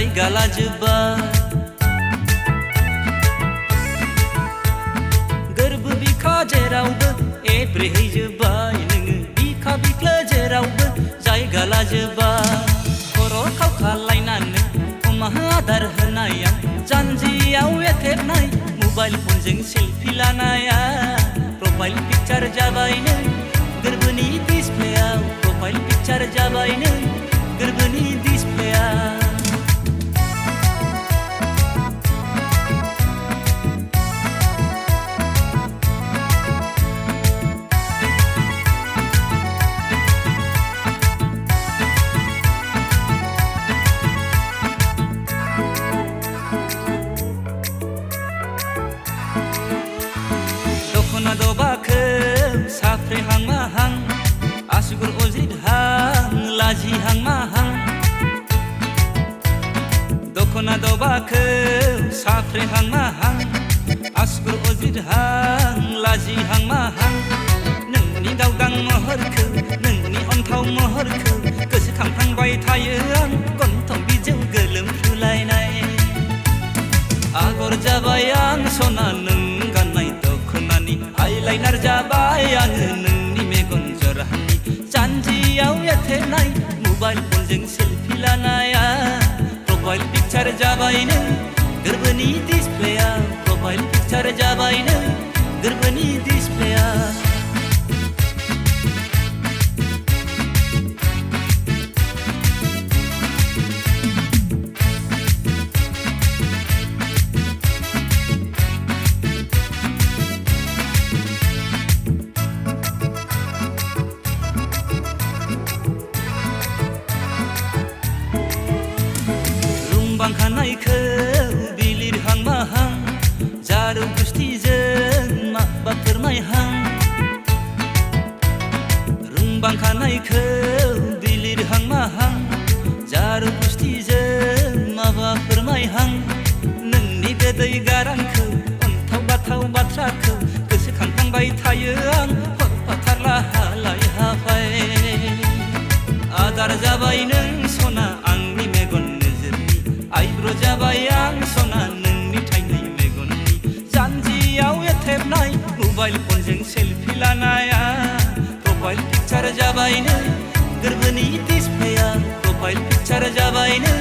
जायगा लाजोब्बाय गोरबो बिखा जेरावबो एब्रेहैजोब्बाय नोङो बिखा बिख्लो जेरावबो जायगा लाजोब्बाय खर' खावखालायनानै अमा आदार होनाया जानजियाव एथेबनाय मबाइल फनजों सेल्फि लानाया प्रोफाइल पिक्चार जाबायनो गोरबोनि डिसप्लेयाव प्रोफाइल पिक्चार जाबायनो गोरबोनि डिसप्लेयाव दखना दबाखौ साफ्रेहां माहां आसुगुर अज्रिदहां लाजिहां माहां दखना दबाखौ साफ्रेहां माहां आसुगुर अज्रिदहां लाजिहां माहां नोंनि गावदां महरखौ नोंनि अन्थाव महरखौ गोसोखांफ्लांबाय थायो आं गन्थं बिजौ गोलोमफ्रुलायनाय आगर जाबाय आं सना नों गाननाय दखनानि आइलाइनार जाबाय आङो नोंनि मेगन जरानि जानजियाव एथेबनाय मबाइल फनजों सेल्फि लानाया प्रोफाइल पिक्चार जाबायनो गोरबोनि डिसप्लेयाव प्रोफाइल पिक्चार जाबायनो गोरबोनि डिसप्लेयाव बांखानायखौ बिलिरहां माहां जारौ गुस्थिजों माबा फोरमायहां रुंबांखानायखौ बिलिरहां माहां जारौ गुस्थिजों माबा फोरमायहां नोंनि गोदै गारांखौ अन्थाव बाथाव बाथ्राखौ गोसोखांफ्लांबाय थायो आं हरफाथारला हालाय हाफाय आदार जाबाय नों सना आंनि मेगन आइब्र' जाबाय आं सना नोंनि थाइनै मेगननि जानजियाव एथेबनाय मबाइल फनजों सेल्फि लानाया प्रोफाइल पिक्चार जाबायनो गोरबोनि डिसप्लेयाव प्रोफाइल पिक्चार जाबायनो